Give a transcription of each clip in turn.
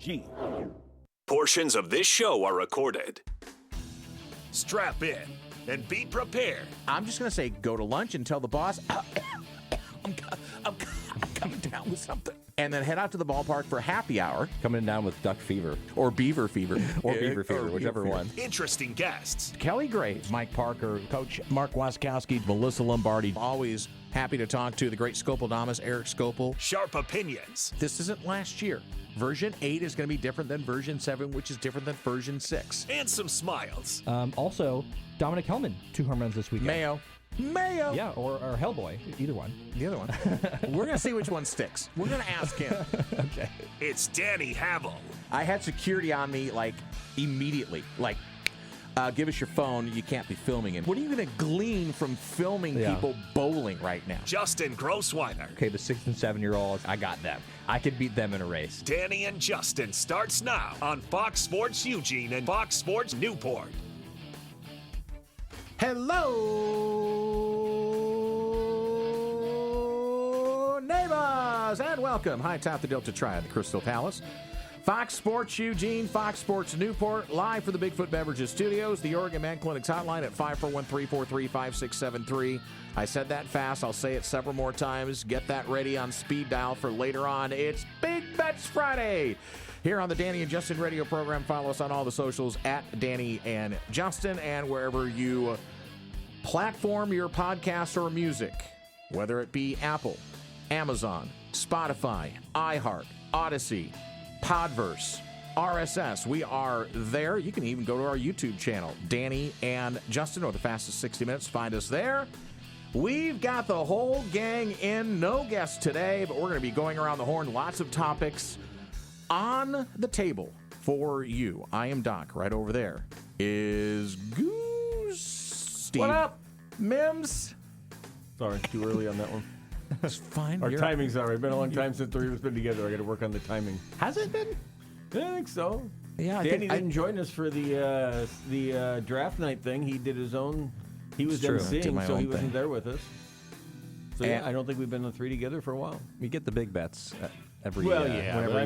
G. Portions of this show are recorded. Strap in and be prepared. I'm just going to say go to lunch and tell the boss, I'm coming down with something. And then head out to the ballpark for happy hour. Coming down with duck fever. Or beaver fever. Or beaver fever, whichever one. Interesting guests. Kelly Graves, Mike Parker, Coach Mark Waskowski, Melissa Lombardi. always happy to talk to the great Scopeldamus, Eric Scopel. Sharp opinions. This isn't last year. Version 8 is going to be different than version 7, which is different than version 6. And some smiles. Also, Dominic Hellman, 2 home runs this weekend. Mayo. Yeah, or Hellboy, either one. The other one. We're going to see which one sticks. We're going to ask him. Okay. It's Danny Havel. I had security on me, immediately. Give us your phone. You can't be filming him. What are you going to glean from filming people bowling right now? Justin Grossweiner. Okay, the 6 and 7-year-olds, I got them. I could beat them in a race. Danny and Justin starts now on Fox Sports Eugene and Fox Sports Newport. Hello, neighbors, and welcome. High top the Delta Triad, the Crystal Palace. Fox Sports Eugene, Fox Sports Newport, live from the Bigfoot Beverages Studios, the Oregon Man Clinic's hotline at 541-343-5673. I said that fast. I'll say it several more times. Get that ready on speed dial for later on. It's Big Bets Friday. Here on the Danny and Justin radio program, follow us on all the socials at Danny and Justin, and wherever you platform your podcast or music, whether it be Apple, Amazon, Spotify, iHeart, Odyssey, Podverse, RSS. We are there. You can even go to our YouTube channel, Danny and Justin, or the fastest 60 minutes. Find us there. We've got the whole gang in. No guests today, but we're going to be going around the horn. Lots of topics on the table for you. I am Doc. Right over there is Goose. Steve. What up? Mims. Sorry, too early on that one. It's fine. Our timing's all right. It's been a long time since the three of us been together. I got to work on the timing. Has it been? I think so. Yeah, Danny didn't join us for the draft night thing. He did his own. He was It's true. emceeing, Did my so own he wasn't thing. there with us. So yeah, I don't think we've been the three together for a while. We get the big bets every Whenever but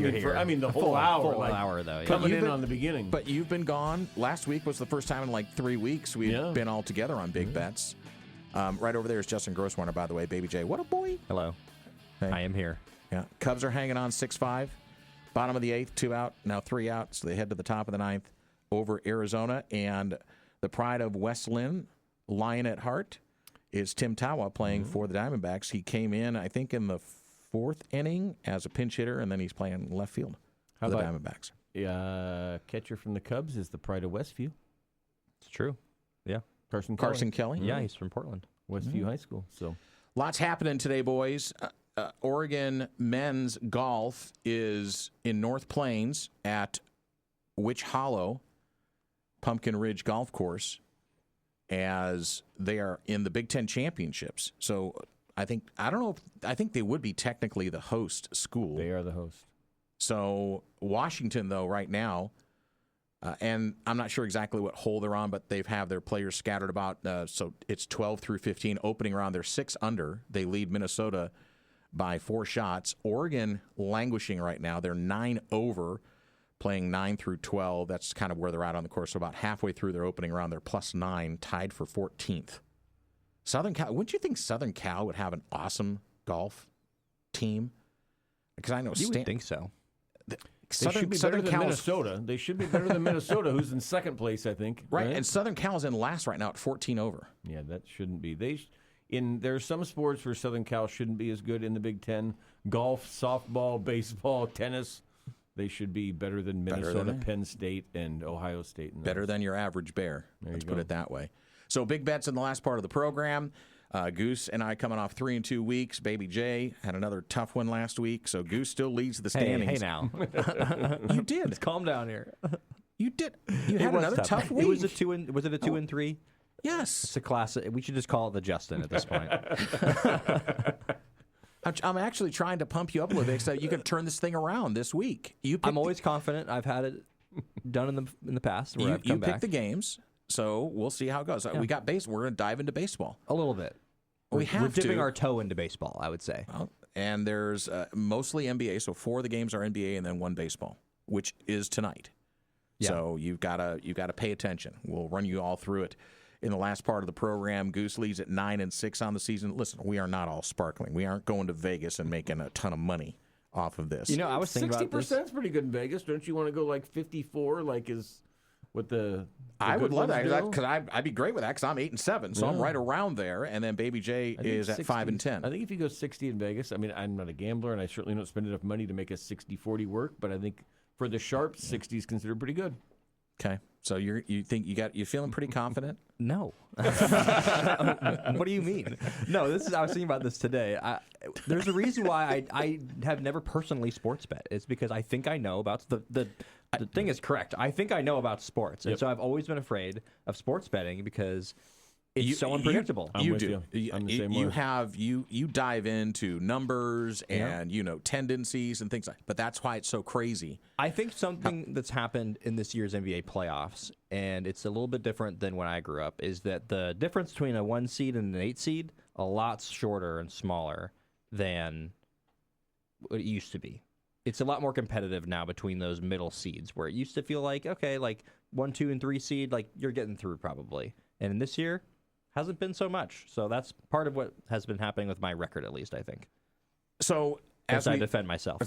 you're here. The whole hour. Full hour, though. Yeah. Coming You've in been- on the beginning. But you've been gone. Last week was the first time in 3 weeks we've been all together on Big Bets. Right over there is Justin Grossweiner, by the way. Baby J, what a boy. Hello. Hey. I am here. Yeah. Cubs are hanging on 6-5. Bottom of the 8th, 2 out, now 3 out. So they head to the top of the 9th over Arizona. And the pride of West Lynn, Lion at heart, is Tim Tawa playing for the Diamondbacks. He came in, I think, in the 4th inning as a pinch hitter, and then he's playing left field for the Diamondbacks. Catcher from the Cubs is the pride of Westview. It's true. Yeah. Carson Kelly. Yeah, he's from Portland. Westview High School. So Lots happening today, boys. Oregon men's golf is in North Plains at Witch Hollow Pumpkin Ridge Golf Course as they are in the Big Ten Championships. So I think they would be technically the host school. they are the host. So Washington, though, right now, and I'm not sure exactly what hole they're on, but they have their players scattered about. So it's 12 through 15. Opening round, they're 6 under. They lead Minnesota by 4 shots. Oregon languishing right now. They're 9 over, playing 9 through 12. That's kind of where they're at on the course. So about halfway through their opening round, they're +9, tied for 14th. Southern Cal. Wouldn't you think Southern Cal would have an awesome golf team? Because I know You would think so. They should be better than Cal's- Minnesota. They should be better than Minnesota, who's in second place, I think. Right, and Southern Cal is in last right now at 14 over. Yeah, that shouldn't be. There are some sports where Southern Cal shouldn't be as good in the Big Ten. Golf, softball, baseball, tennis. They should be better than Minnesota, Penn State, and Ohio State. Better than your average bear. Let's put go. it that way. So big bets in the last part of the program. Goose and I coming off 3 and 2 weeks. Baby J had another tough one last week, so Goose still leads the standings. Hey now. You did. Let's calm down here. You did. You had another tough week. It was was it a 2 and 3? Yes. It's a classic. We should just call it the Justin at this point. I'm actually trying to pump you up a little bit so you can turn this thing around this week. I'm always confident. I've had it done in the past where I've come back. picked the games, so we'll see how it goes. We got base. We're going to dive into baseball. A little bit. We're dipping our toe into baseball, I would say. Well, and there's mostly NBA, so 4 of the games are NBA and then 1 baseball. which is tonight. Yeah. So you've got to pay attention. We'll run you all through it in the last part of the program. Goose leads at 9-6 on the season. Listen, we are not all sparkling. We aren't going to Vegas and making a ton of money off of this. You know, I was thinking about this. 60% is pretty good in Vegas. Don't you want to go like 54, like is what the I would love that do? because I'd be great with that because I'm 8-7, so I'm right around there. And then Baby J is at 5-10. I think if you go 60 in Vegas, I mean, I'm not a gambler, and I certainly don't spend enough money to make a 60-40 work. But I think for the sharps, 60 is considered pretty good. Okay, so you're feeling pretty confident? No. What do you mean? No, I was thinking about this today. There's a reason why I have never personally sports bet. It's because I think I know about the thing is correct. I think I know about sports, and so I've always been afraid of sports betting because it's so unpredictable. You do. You dive into numbers and tendencies and things like. But that's why it's so crazy. I think something that's happened in this year's NBA playoffs, and it's a little bit different than when I grew up, is that the difference between a 1 seed and an 8 seed a lot shorter and smaller than what it used to be. It's a lot more competitive now between those middle seeds, where it used to feel like, okay, like 1, 2, and 3 seed, like you're getting through probably. And in this year, hasn't been so much. So that's part of what has been happening with my record, at least, I think. So as I defend myself.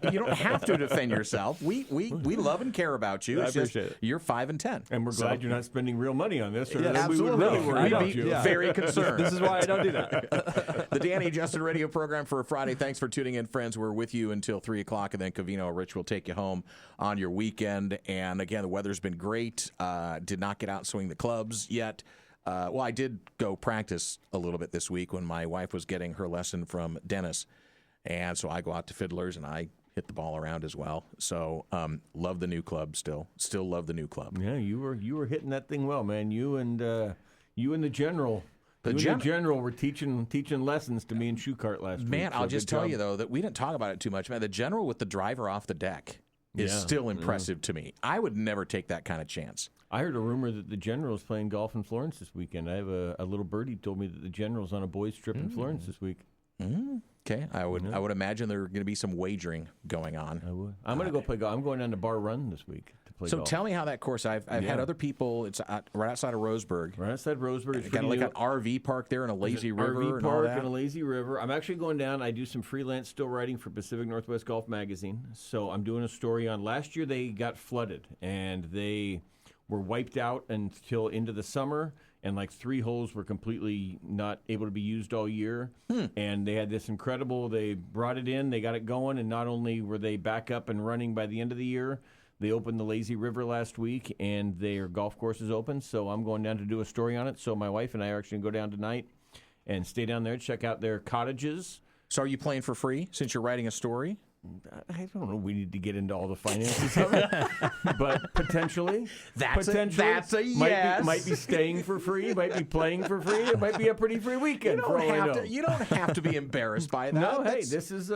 You don't have to defend yourself. We love and care about you. It's appreciate it. You're 5-10. And we're glad you're not spending real money on this. Or Yes, we would absolutely. really worry about you. Very concerned. This is why I don't do that. The Danny and Justin radio program for a Friday. Thanks for tuning in, friends. We're with you until 3 o'clock, and then Covino Rich will take you home on your weekend. And again, the weather's been great. Did not get out and swing the clubs yet. Well, I did go practice a little bit this week when my wife was getting her lesson from Dennis. And so I go out to Fiddlers and I hit the ball around as well. So love the new club still love the new club. Yeah, you were hitting that thing well, man. You and the general. The general were teaching lessons to me in Shoecart last week. Man, So I'll just tell job. you though that we didn't talk about it too much. Man, the general with the driver off the deck is still impressive to me. I would never take that kind of chance. I heard a rumor that the general's playing golf in Florence this weekend. I have a little birdie told me that the general's on a boys' trip in Florence this week. Okay, I would imagine there are going to be some wagering going on. I would. I'm going to go play golf. I'm going down to Bar Run this week to play golf. So tell me how that course. I've had other people. It's right outside of Roseburg. Right outside Roseburg. It's got like an RV park there and a lazy river RV and all park that. and a lazy river. I'm actually going down. I do some freelance still writing for Pacific Northwest Golf Magazine. So I'm doing a story on last year they got flooded and they were wiped out until into the summer. And like 3 holes were completely not able to be used all year. And they had this incredible, they brought it in, they got it going, and not only were they back up and running by the end of the year, they opened the Lazy River last week, and their golf course is open. So I'm going down to do a story on it. So my wife and I are actually going to go down tonight and stay down there, check out their cottages. So are you playing for free since you're writing a story? I don't know. We need to get into all the finances of it, but potentially, That's a yes. Might be staying for free, might be playing for free. It might be a pretty free weekend. You don't have to be embarrassed by that. No, hey, this is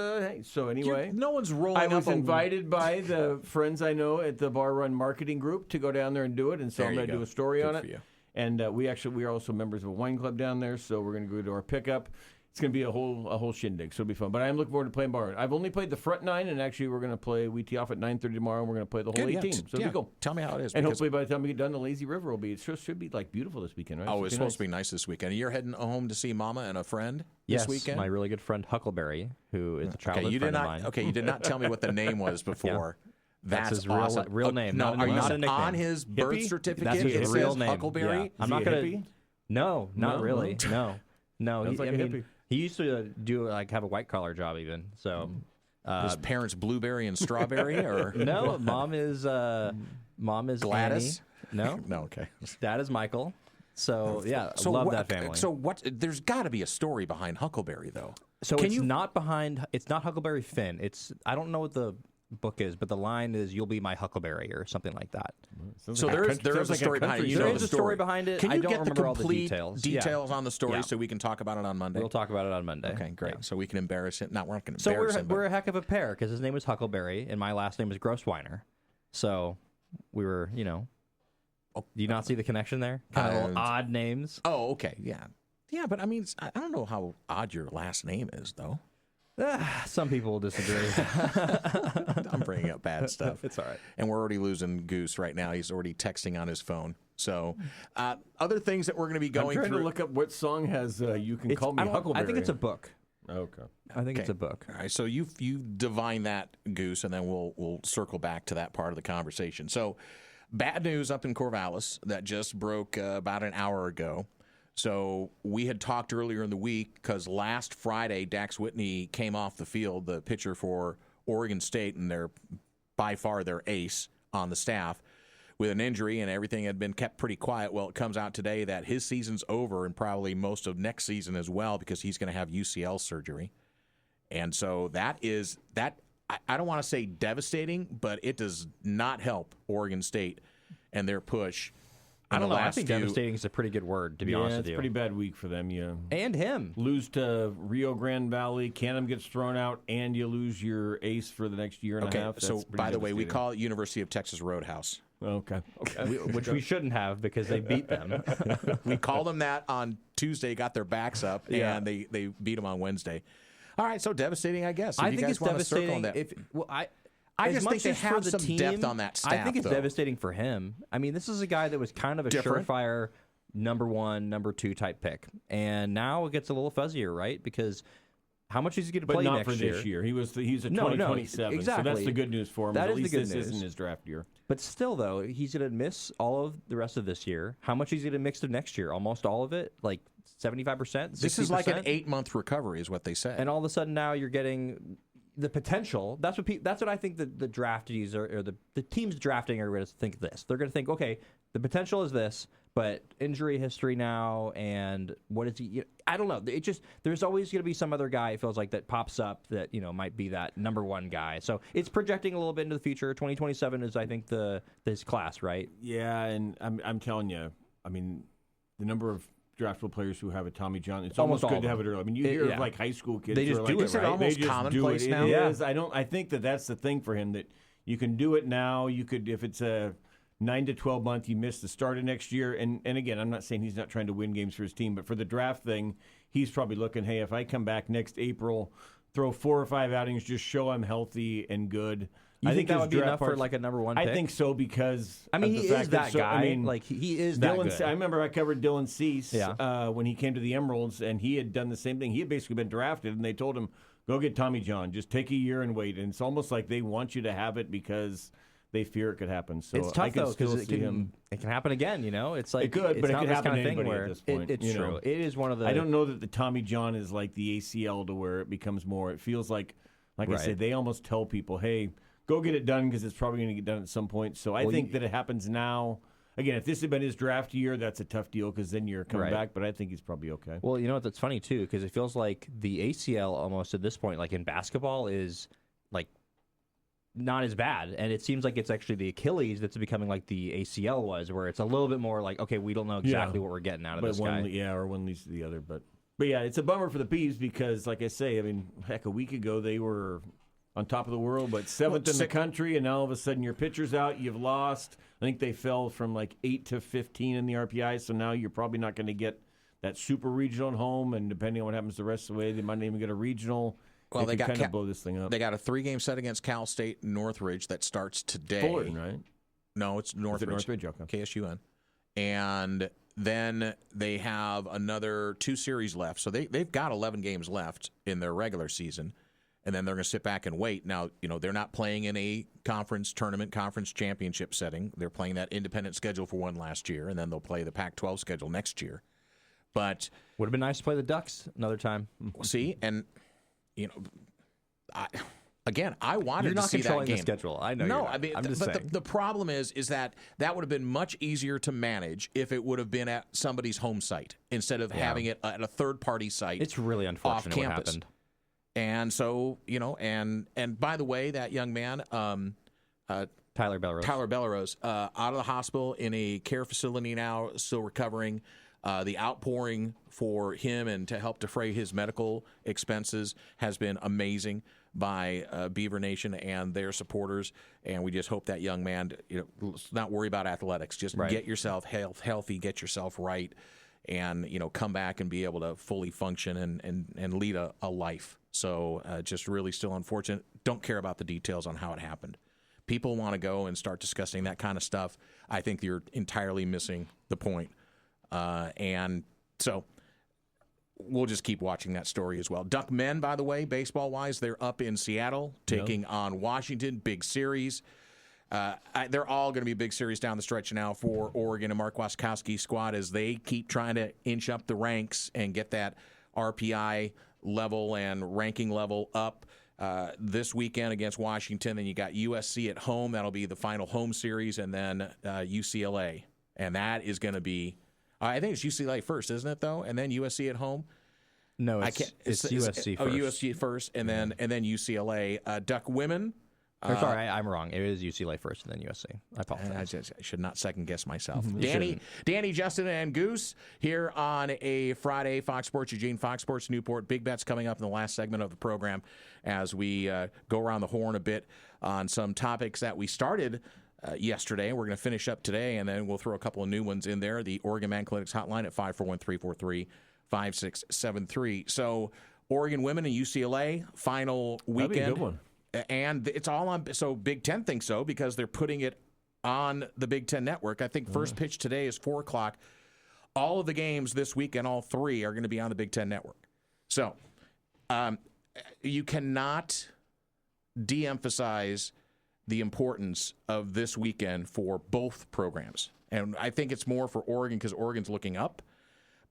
So anyway, no one's rolling. I was up invited by the friends I know at the Bar Run Marketing Group to go down there and do it, and so I'm going to do a story on it. And we are also members of a wine club down there, so we're going to go to our pickup. It's going to be a whole shindig, so it'll be fun. But I am looking forward to playing Bar Run. I've only played the front 9, and actually we're going to play. We tee off at 9:30 tomorrow, and we're going to play the whole 18. So it'll be cool. Tell me how it is. And hopefully by the time we get done, the Lazy River will be. It should be like beautiful this weekend, right? Oh, it's supposed to be nice this weekend. You're heading home to see Mama and a friend this weekend? My really good friend Huckleberry, who is a childhood friend of mine. Okay, you did not tell me what the name was before. That's his awesome. real name. No, not a nickname. On his birth certificate? That's his real name. Huckleberry? Yeah. I'm not going to. No, not really. No. Sounds like a hippie. He used to have a white collar job even. So his parents Blueberry and Strawberry, or no? Mom is Gladys. Annie. No, okay. Dad is Michael. So love that family. So what? There's got to be a story behind Huckleberry, though. So it's not Huckleberry Finn. I don't know what the book is, but the line is "You'll be my Huckleberry" or something like that. So there is a story behind it. There is a story behind it. Can you I don't get the remember all the complete details on the story so we can talk about it on Monday? We'll talk about it on Monday. Okay, great. Yeah. So we can embarrass him. No, we're not going to So embarrass him. we're a heck of a pair because his name was Huckleberry and my last name was Grossweiner. So we were, do you not see the connection there? Kind of odd names. Oh, okay, yeah, but I mean, I don't know how odd your last name is, though. Some people will disagree. I'm bringing up bad stuff. It's all right. And we're already losing Goose right now. He's already texting on his phone. So, other things that we're going to be going I'm trying through. to look up what song has "You Can Call Me Huckleberry." I think it's a book. Okay. I think it's a book. All right, so you divine that, Goose, and then we'll circle back to that part of the conversation. So, bad news up in Corvallis that just broke about an hour ago. So we had talked earlier in the week because last Friday Dax Whitney came off the field, the pitcher for Oregon State, and they're by far their ace on the staff, with an injury, and everything had been kept pretty quiet. Well, it comes out today that his season's over and probably most of next season as well because he's going to have UCL surgery. And so that is that. I don't want to say devastating, but it does not help Oregon State and their push. I don't know. I think devastating is a pretty good word, to be honest with you. It's a pretty bad week for them. Yeah, and him lose to Rio Grande Valley. Canham gets thrown out, and you lose your ace for the next year and a half. So by the way, we call it University of Texas Roadhouse. Okay. Which we shouldn't have because they beat them. We called them that on Tuesday, got their backs up, and they beat them on Wednesday. All right, so devastating, I guess. I think it's devastating. I just think they have some depth on that staff. I think it's devastating for him. I mean, this is a guy that was kind of a surefire number 1, number 2 type pick, and now it gets a little fuzzier, right? Because how much is he going to play next year? But not for this year. He's a 2027. Exactly. So that's the good news for him. That at is least the good this news. isn't his draft year. But still, though, he's going to miss all of the rest of this year. How much is he going to miss of next year? Almost all of it? Like 75%? 60%? This is like an 8-month recovery is what they said. And all of a sudden now you're getting the potential. That's what I think the draftees or the teams drafting are going to think this. They're going to think, okay, the potential is this, but injury history now, and what is he? I don't know. There's always going to be some other guy, it feels like, that pops up that might be that number 1 guy. So it's projecting a little bit into the future. 2027 is, I think, this class, right? Yeah, and I'm telling you, I mean, the number of draftable players who have a Tommy John, it's almost good to have it early. I mean, you hear of like high school kids. They just who are do like it, right? Almost they just commonplace do it. now. It is. I think that's the thing for him, that you can do it now. You could, if it's a 9 to 12 month, you miss the start of next year. And again, I'm not saying he's not trying to win games for his team, but for the draft thing, he's probably looking, hey, if I come back next April, throw 4 or 5 outings, just show I'm healthy and good. I think that would be enough for like a number 1 pick? I think so, because I mean, he is that guy. I mean, like he is that good. I remember I covered Dylan Cease when he came to the Emeralds, and he had done the same thing. He had basically been drafted, and they told him, go get Tommy John. Just take a year and wait. And it's almost like they want you to have it because they fear it could happen. So it's tough, though, because it can happen again, It's like, it could, but it could happen to anybody at this point. It's true. It is one of the... I don't know that the Tommy John is like the ACL to where it becomes more... It feels like I said, they almost tell people, hey, go get it done because it's probably going to get done at some point. So I think that it happens now. Again, if this had been his draft year, that's a tough deal because then you're coming back. But I think he's probably okay. Well, you know what? That's funny, too, because it feels like the ACL almost at this point, like in basketball, is like not as bad. And it seems like it's actually the Achilles that's becoming like the ACL was, where it's a little bit more like, okay, we don't know exactly what we're getting out of this guy. Or one leads to the other. But yeah, it's a bummer for the Peeves because, like I say, I mean, heck, a week ago they were on top of the world, but 7th in the country, and now all of a sudden your pitcher's out, you've lost. I think they fell from like 8 to 15 in the RPI, so now you're probably not going to get that super regional at home, and depending on what happens the rest of the way, they might not even get a regional. Well, they got kind of blow this thing up. They got a 3-game set against Cal State Northridge that starts today. Fullerton, right? No, it's Northridge. Northridge, okay. KSUN. And then they have another 2 series left. So they've got 11 games left in their regular season. And then they're going to sit back and wait. Now, they're not playing in a conference championship setting. They're playing that independent schedule for one last year, and then they'll play the Pac-12 schedule next year. But would have been nice to play the Ducks another time. See, and I wanted to see that game. You're not controlling the schedule. I know. No, I mean, but the problem is that would have been much easier to manage if it would have been at somebody's home site instead of having it at a third-party site. It's really unfortunate off campus. What happened. And so, and by the way, that young man, Tyler Bellerose, out of the hospital in a care facility now, still recovering. The outpouring for him and to help defray his medical expenses has been amazing by Beaver Nation and their supporters. And we just hope that young man, not worry about athletics, just get yourself healthy, get yourself right. and come back and be able to fully function and lead a life. So just really still unfortunate. Don't care about the details on how it happened. People want to go and start discussing that kind of stuff. I think you're entirely missing the point. And so we'll just keep watching that story as well. Duck men, by the way, baseball-wise, they're up in Seattle taking on Washington. Big series. They're all going to be a big series down the stretch now for Oregon and Mark Wasikowski's squad as they keep trying to inch up the ranks and get that RPI level and ranking level up. This weekend against Washington, then you got USC at home. That'll be the final home series, and then UCLA. And that is going to be, I think it's UCLA first, isn't it, though? And then USC at home? No, it's USC first. Oh, USC first, and then UCLA. Duck women. Sorry, I'm wrong. It is UCLA first and then USC. I apologize. I should not second-guess myself. Danny, Justin, and Goose here on a Friday. Fox Sports Eugene, Fox Sports Newport. Big bets coming up in the last segment of the program as we go around the horn a bit on some topics that we started yesterday. We're going to finish up today, and then we'll throw a couple of new ones in there. The Oregon Man Clinics hotline at 541-343-5673. So Oregon women and UCLA, final weekend. That'd be a good one. And it's all on, so Big Ten thinks so because they're putting it on the Big Ten Network. I think first pitch today is 4 o'clock. All of the games this weekend, all 3, are going to be on the Big Ten Network. So you cannot de-emphasize the importance of this weekend for both programs. And I think it's more for Oregon because Oregon's looking up.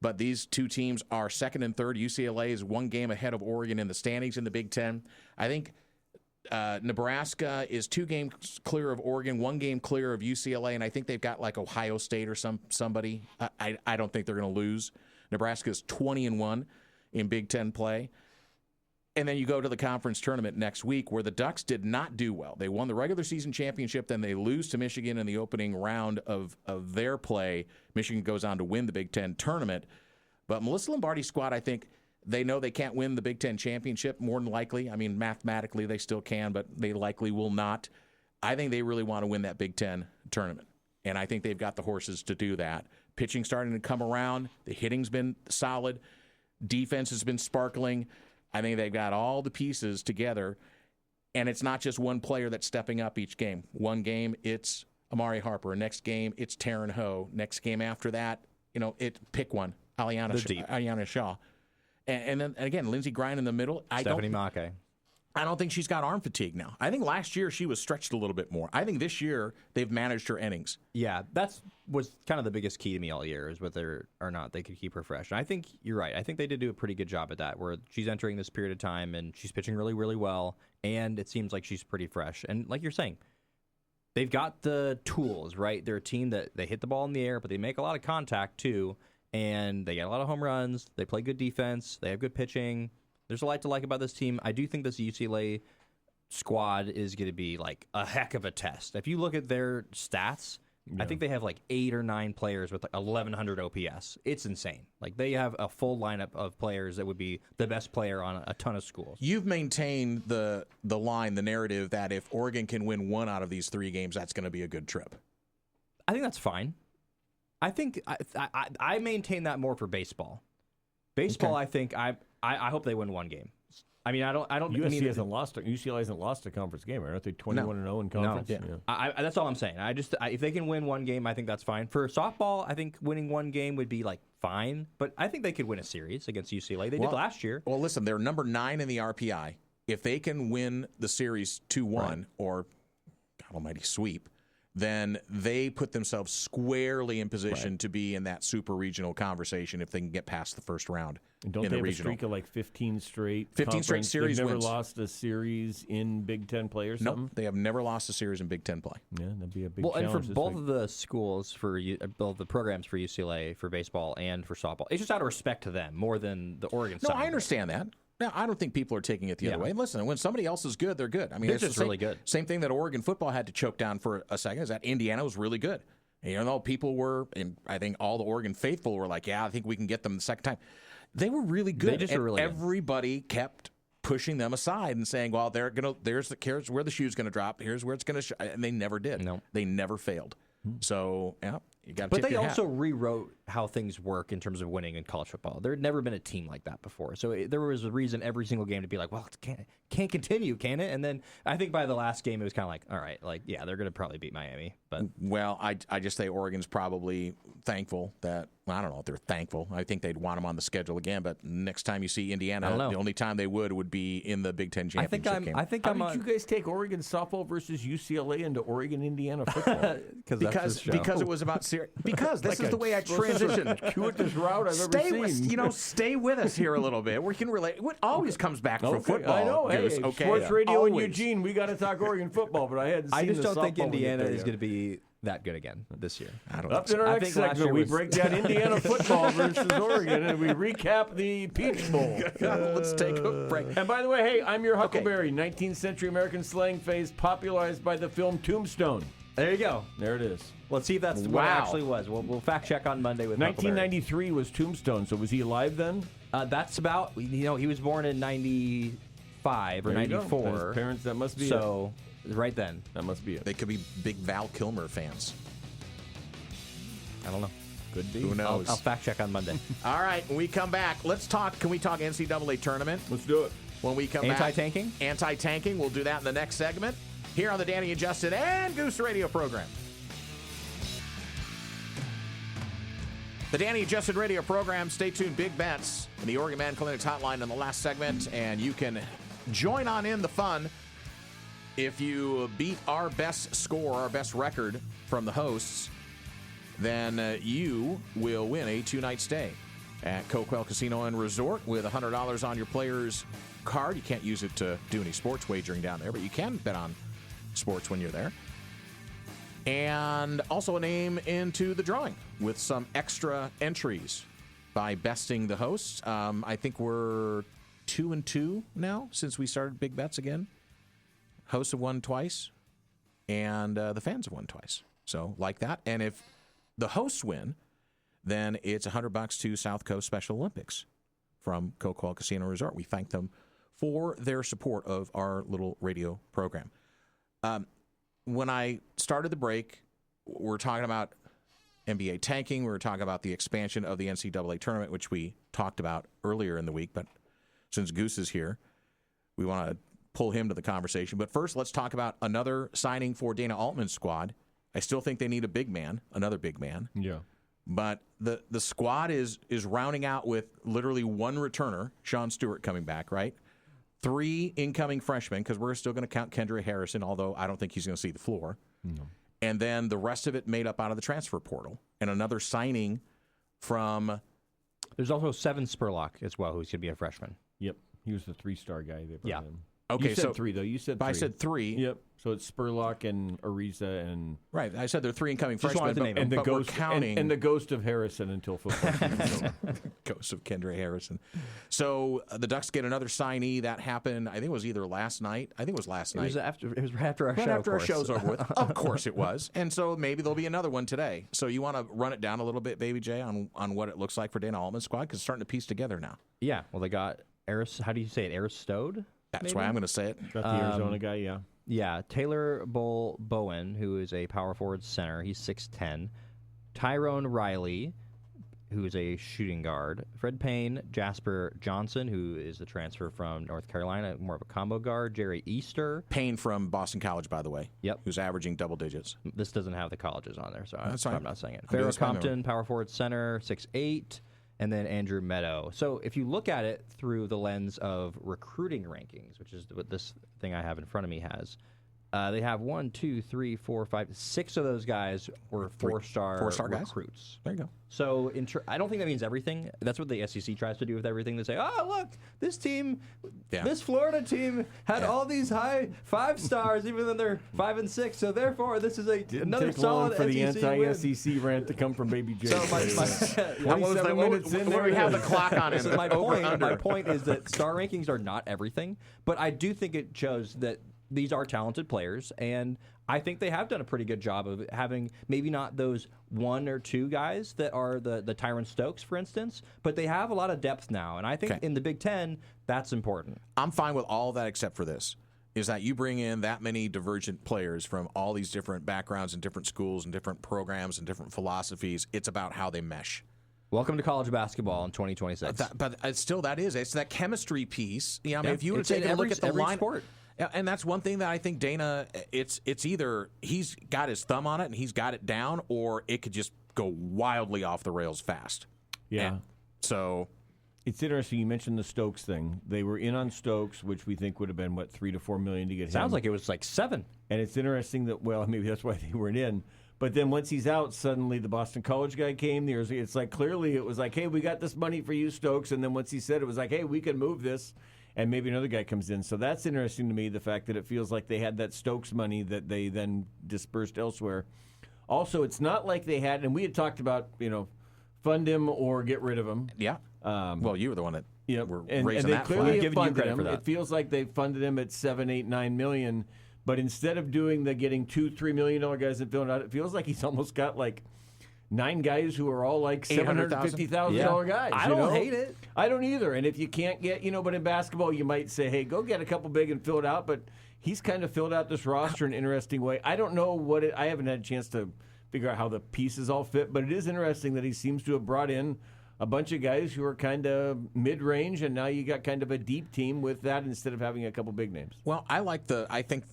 But these two teams are second and third. UCLA is 1 game ahead of Oregon in the standings in the Big Ten. I think Nebraska is 2 games clear of Oregon, 1 game clear of UCLA, and I think they've got like Ohio State or somebody. I don't think they're going to lose. Nebraska is 20-1 in Big Ten play. And then you go to the conference tournament next week where the Ducks did not do well. They won the regular season championship, then they lose to Michigan in the opening round of their play. Michigan goes on to win the Big Ten tournament. But Melissa Lombardi's squad, I think, they know they can't win the Big Ten championship, more than likely. I mean, mathematically they still can, but they likely will not. I think they really want to win that Big Ten tournament, and I think they've got the horses to do that. Pitching starting to come around. The hitting's been solid. Defense has been sparkling. I think they've got all the pieces together, and it's not just one player that's stepping up each game. One game, it's Amari Harper. Next game, it's Taryn Ho. Next game after that, pick one, Aliana Shaw. And then again, Lindsey Grine in the middle. Stephanie Mackey. I don't think she's got arm fatigue now. I think last year she was stretched a little bit more. I think this year they've managed her innings. Yeah, was kind of the biggest key to me all year is whether or not they could keep her fresh. And I think you're right. I think they did do a pretty good job at that, where she's entering this period of time and she's pitching really, really well, and it seems like she's pretty fresh. And like you're saying, they've got the tools, right? They're a team that they hit the ball in the air, but they make a lot of contact too. And they get a lot of home runs. They play good defense. They have good pitching. There's a lot to like about this team. I do think this UCLA squad is going to be like a heck of a test. If you look at their stats, I think they have like 8 or 9 players with like 1,100 OPS. It's insane. Like they have a full lineup of players that would be the best player on a ton of schools. You've maintained the narrative that if Oregon can win 1 out of these 3 games, that's going to be a good trip. I think that's fine. I think I maintain that more for baseball. Baseball, okay. I think I hope they win 1 game. I mean, I don't. UCLA hasn't lost a conference game, aren't they? 21-0 in conference. No. Yeah. That's all I'm saying. If they can win 1 game, I think that's fine. For softball, I think winning 1 game would be like fine, but I think they could win a series against UCLA. They did last year. Well, listen, they're number 9 in the RPI. If they can win the series 2-1 or God Almighty sweep, then they put themselves squarely in position to be in that super regional conversation if they can get past the first round. And don't in they the have regional. A streak of like 15 straight series They've never wins. lost a series in Big Ten play or something? Nope, they have never lost a series in Big Ten play. Yeah, that'd be a big challenge. challenge. And for both of the schools, both the programs for UCLA, for baseball and for softball, it's just out of respect to them more than the Oregon side. No, I understand that. No, I don't think people are taking it the other way. Listen, when somebody else is good, they're good. I mean, they're just really good. Same thing that Oregon football had to choke down for a second is that Indiana was really good. And people were, and I think all the Oregon faithful were like, yeah, I think we can get them the second time. They were really good. They just were really everybody kept pushing them aside and saying, well, here's where the shoe's going to drop. Here's where it's going to and they never did. No. They never failed. So, yeah. You got to But tip they your also hat. rewrote how things work in terms of winning in college football. There had never been a team like that before. So there was a reason every single game to be like, well, it can't continue, can it? And then I think by the last game, it was kind of like, all right, like, yeah, they're going to probably beat Miami. But Well, I just say Oregon's probably thankful that, well, I don't know if they're thankful. I think they'd want them on the schedule again, but next time you see Indiana, I don't know. the only time they would be in the Big Ten I think championship game. I think How I'm did you guys take Oregon softball versus UCLA into Oregon Indiana football? because it was about because this is the way I transition. Cutest route I've ever seen. Stay with us here a little bit. We can relate. What always comes back from football. I know. Goose, Hey, okay? sports radio Always. in Eugene. We got to talk Oregon football, but I hadn't seen I just the don't think softball when you Indiana tell is you. going to be that good again this year. I don't Up think in our I next think last segment, year we was- break down Indiana football versus Oregon, and we recap the Peach Bowl. Let's take a break. And by the way, hey, I'm your Huckleberry, 19th century American slang phrase popularized by the film Tombstone. There you go. There it is. Let's see if that's what it actually was. We'll fact check on Monday with Huckleberry. 1993 was Tombstone, so was he alive then? That's about, he was born in 95 or There you go. 94. His parents, that must be it. So, right then. That must be it. They could be big Val Kilmer fans. I don't know. Could be. Who knows? I'll fact check on Monday. All right, when we come back, can we talk NCAA tournament? Let's do it. When we come Anti-tanking? back. Anti-tanking. We'll do that in the next segment here on the Danny and Justin and Goose Radio program. The Danny and Justin Radio program. Stay tuned. Big bets in the Oregon Man Clinics hotline in the last segment, and you can join on in the fun if you beat our best score, our best record from the hosts. Then you will win a 2-night stay at Coquel Casino and Resort with $100 on your player's card. You can't use it to do any sports wagering down there, but you can bet on sports when you're there. And also a name into the drawing with some extra entries by besting the hosts. I think we're 2-2 now since we started Big Bets again. Hosts have won twice, and the fans have won twice. So like that. And if the hosts win, then it's $100 to South Coast Special Olympics from Coquel Casino Resort. We thank them for their support of our little radio program. When I started the break, we're talking about NBA tanking. We were talking about the expansion of the NCAA tournament, which we talked about earlier in the week. But since Goose is here, we want to pull him to the conversation. But first, let's talk about another signing for Dana Altman's squad. I still think they need a big man, another big man. Yeah. But the squad is rounding out with literally one returner, Sean Stewart coming back, right? 3 incoming freshmen, because we're still going to count Kendra Harrison, although I don't think he's going to see the floor. No. And then the rest of it made up out of the transfer portal. And another signing from... There's also Seven Spurlock as well, who's going to be a freshman. Yep. He was the 3-star guy they brought Yeah. in. Okay, you said so 3, though. You said 3. I said 3. Yep. So it's Spurlock and Ariza and... Right. I said there are 3 incoming Just freshmen, wanted to name them. And the but we're ghost counting... and the ghost of Harrison until football season's over. Ghost of Kendra Harrison. So the Ducks get another signee. That happened, I think it was either last night. I think it was last night. It was right after our Right show. after our of course. show's over with. Of course it was. And so maybe there'll be another one today. So you want to run it down a little bit, Baby J, on what it looks like for Dana Altman's squad? Because it's starting to piece together now. Yeah. Well, they got how do you say it? Aristode? That's why I'm going to say it. Got the Arizona guy, yeah. Yeah, Taylor Bowen, who is a power forward center. He's 6'10". Tyrone Riley, who is a shooting guard. Fred Payne, Jasper Johnson, who is the transfer from North Carolina, more of a combo guard. Jerry Easter. Payne from Boston College, by the way. Yep. Who's averaging double digits. This doesn't have the colleges on there, so That's fine. I'm not saying it. I'm doing Farrah this by memory. Compton, power forward center, 6'8". And then Andrew Meadow. So if you look at it through the lens of recruiting rankings, which is what this thing I have in front of me has, they have 1, 2, 3, 4, 5, 6 of those guys were four-star guys? recruits. There you go. So I don't think that means everything. That's what the SEC tries to do with everything. They say, oh, look, this team, Yeah. this Florida team had all these high 5 stars, even though they're 5 and 6. So therefore, this is another Take solid long for the SEC win. anti-SEC rant to come from Baby J. So How was 27 minutes in where there we it have the is. clock on it. So my point is that star rankings are not everything, but I do think it shows that these are talented players, and I think they have done a pretty good job of having maybe not those 1 or 2 guys that are the Tyron Stokes, for instance, but they have a lot of depth now, and I think Okay. in the Big Ten, that's important. I'm fine with all that except for this. is that you bring in that many divergent players from all these different backgrounds and different schools and different programs and different philosophies. It's about how they mesh. Welcome to college basketball in 2026. But still, it's that chemistry piece. Yeah, I mean, Yeah. if you were It's to take in a look every- at the every line, sport. and that's one thing that I think Dana, it's either he's got his thumb on it and he's got it down, or it could just go wildly off the rails fast. Yeah. And so It's interesting. You mentioned the Stokes thing. They were in on Stokes, which we think would have been, $3 to $4 million to get him. Sounds like it was like 7. And it's interesting that, well, maybe that's why they weren't in. But then once he's out, suddenly the Boston College guy came. It's like clearly it was like, hey, we got this money for you, Stokes. And then once he said it was like, hey, we can move this. And maybe another guy comes in. So that's interesting to me, the fact that it feels like they had that Stokes money that they then dispersed elsewhere. Also, it's not like they had, and we had talked about, fund him or get rid of him. yeah. Well, you were the one that were and raising they that clearly flag. have Giving you funded credit him. for that. It feels like they funded him at $7, $8, $9 million, but instead of doing the getting $2-3 million guys and filling out, it feels like he's almost got like 9 guys who are all like $750,000 guys. I don't hate it. I don't either. And if you can't get, but in basketball you might say, hey, go get a couple big and fill it out. But he's kind of filled out this roster in an interesting way. I don't know I haven't had a chance to figure out how the pieces all fit, but it is interesting that he seems to have brought in a bunch of guys who are kind of mid-range, and now you got kind of a deep team with that instead of having a couple big names. Well, I think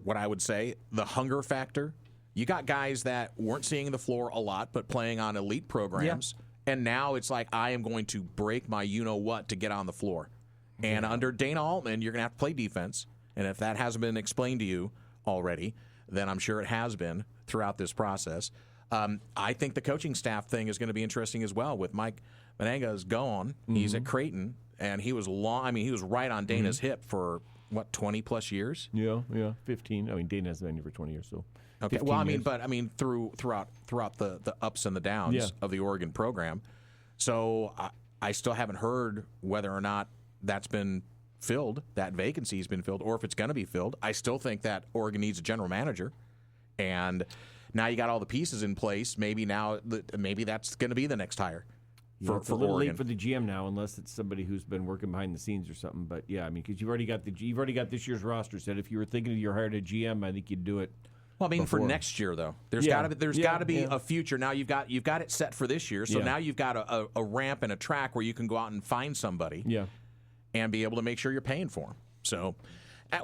what I would say, the hunger factor. You got guys that weren't seeing the floor a lot, but playing on elite programs. Yeah. And now it's like, I am going to break my you-know-what to get on the floor. And under Dana Altman, you're going to have to play defense. And if that hasn't been explained to you already, then I'm sure it has been throughout this process. I think the coaching staff thing is going to be interesting as well. With Mike Mananga is gone. Mm-hmm. He's at Creighton, and he was he was right on Dana's hip for, 20-plus years? Yeah, 15. Dana has been here for 20 years, so... Okay. Well, throughout the ups and the downs of the Oregon program. So I still haven't heard whether or not that's been filled, that vacancy's been filled, or if it's going to be filled. I still think that Oregon needs a general manager, and now you got all the pieces in place. Maybe that's going to be the next hire. It's a little late for the GM now, unless it's somebody who's been working behind the scenes or something. But yeah, because you've already got this year's roster set. If you were thinking of your hired a GM, I think you'd do it. Well, for next year though, there's got to be a future. Now you've got it set for this year, so now you've got a ramp and a track where you can go out and find somebody, and be able to make sure you're paying for them. So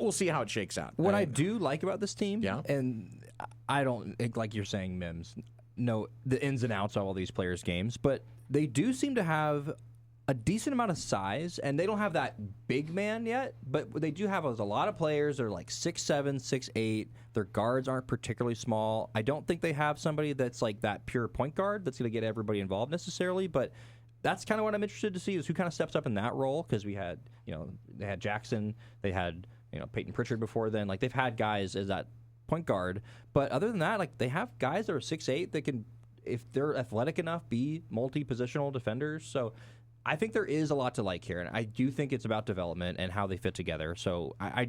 we'll see how it shakes out. What I do like about this team, Yeah. and I don't, like you're saying, Mims, know the ins and outs of all these players' games, but they do seem to have a decent amount of size, and they don't have that big man yet, but what they do have is a lot of players that are like 6'7", 6'8". Their guards aren't particularly small. I don't think they have somebody that's like that pure point guard that's going to get everybody involved necessarily, but that's kind of what I'm interested to see is who kind of steps up in that role, because we had, they had Jackson, they had, Peyton Pritchard before then. Like, they've had guys as that point guard, but other than that, like, they have guys that are 6'8" that can, if they're athletic enough, be multi-positional defenders. So I think there is a lot to like here, and I do think it's about development and how they fit together. So I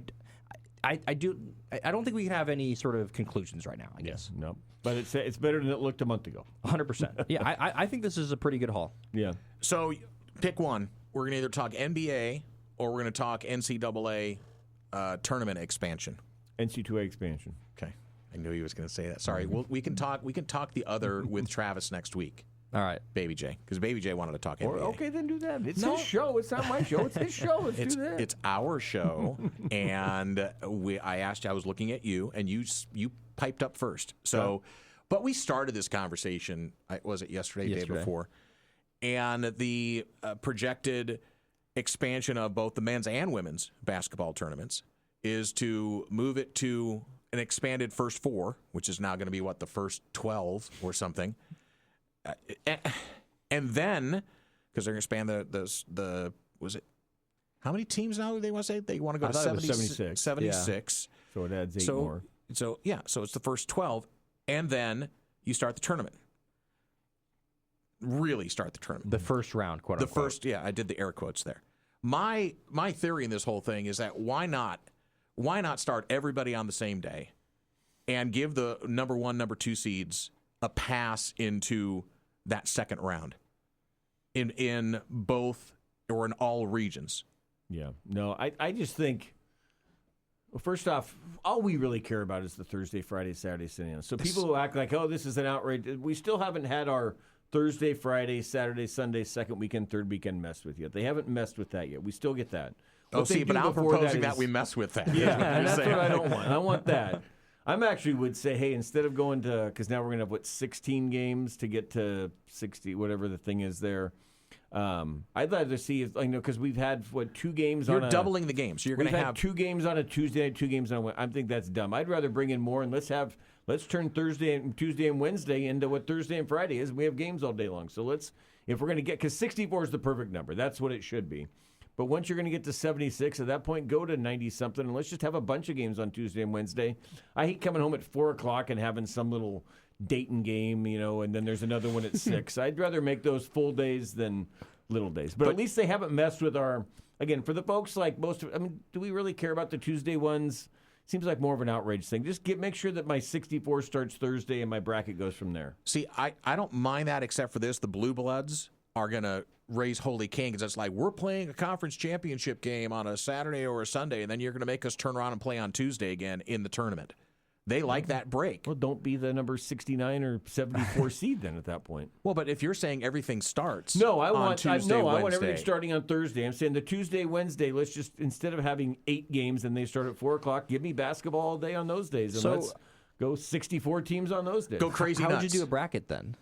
don't think we can have any sort of conclusions right now, I guess. No, but it's better than it looked a month ago. 100%. Yeah, I think this is a pretty good haul. Yeah. So pick one. We're going to either talk NBA or we're going to talk NCAA tournament expansion. NC2A expansion. Okay. I knew he was going to say that. Sorry. Well, we can talk the other with Travis next week. All right. Baby J, because Baby J wanted to talk NBA. Okay, then do that. It's his show. It's not my show. It's his show. Let's do that. It's our show, and I asked you. I was looking at you, and you piped up first. So, but we started this conversation. Was it yesterday? Day before, and the projected expansion of both the men's and women's basketball tournaments is to move it to an expanded first 4, which is now going to be the first 12 or something. And then, because they're going to expand the was it, how many teams now do they want to say? They want to go to 76. 76. Yeah. So it adds 8 more. So it's the first 12, and then you start the tournament. Really start the tournament. The first round, quote unquote. The first, I did the air quotes there. My theory in this whole thing is that why not start everybody on the same day and give the number 1, number 2 seeds a pass into that second round in both or in all regions. Yeah. No, I just think, Well, first off, all we really care about is the Thursday, Friday, Saturday, Sunday. So people who act like, oh, this is an outrage, we still haven't had our Thursday, Friday, Saturday, Sunday, second weekend, third weekend messed with yet. They haven't messed with that yet. We still get that. But I'm proposing that we mess with that. Yeah, and that's what I don't want. I want that. I'm actually would say, hey, instead of going to, because now we're going to have, 16 games to get to 60, whatever the thing is there. I'd rather see if, because we've had, 2 games You're doubling the games. So you're going to have 2 games on a Tuesday, 2 games on a Wednesday. I think that's dumb. I'd rather bring in more, and let's turn Thursday and Tuesday and Wednesday into what Thursday and Friday is. We have games all day long. So if we're going to get, because 64 is the perfect number. That's what it should be. But once you're going to get to 76, at that point, go to 90-something, and let's just have a bunch of games on Tuesday and Wednesday. I hate coming home at 4 o'clock and having some little Dayton game, and then there's another one at 6. I'd rather make those full days than little days. But at least they haven't messed with again, for the folks like do we really care about the Tuesday ones? Seems like more of an outrage thing. Just make sure that my 64 starts Thursday and my bracket goes from there. See, I don't mind that except for this. The Blue Bloods are going to raise holy king because it's like we're playing a conference championship game on a Saturday or a Sunday, and then you're going to make us turn around and play on Tuesday again in the tournament. They like that break. Well, don't be the number 69 or 74 seed then at that point. Well, but if you're saying everything starts I want Wednesday. everything starting on Thursday. I'm saying the Tuesday, Wednesday, let's just, instead of having 8 games and they start at 4 o'clock, give me basketball all day on those days. And let's go 64 teams on those days. Go crazy How nuts. would you do a bracket then?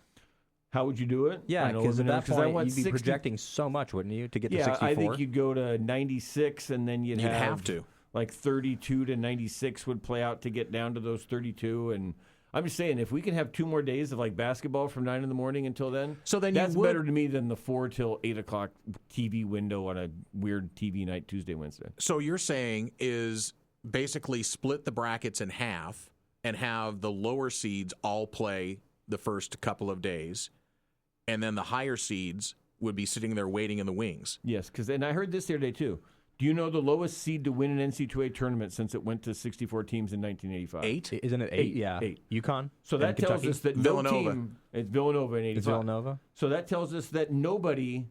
How would you do it? Yeah, because at that point, you'd be projecting so much, wouldn't you, to get to 64? I think you'd go to 96, and then you'd have to. Like 32 to 96 would play out to get down to those 32. And I'm just saying, if we can have 2 more days of basketball from 9 in the morning until then, that's better to me than the 4 till 8 o'clock TV window on a weird TV night Tuesday, Wednesday. So you're saying is basically split the brackets in half and have the lower seeds all play the first couple of days, and then the higher seeds would be sitting there waiting in the wings. Yes, and I heard this the other day too. Do you know the lowest seed to win an NCAA tournament since it went to 64 teams in 1985? 8? Isn't it 8? Yeah. 8. UConn? So that tells us that Villanova. It's Villanova in 85. It's Villanova? So that tells us that nobody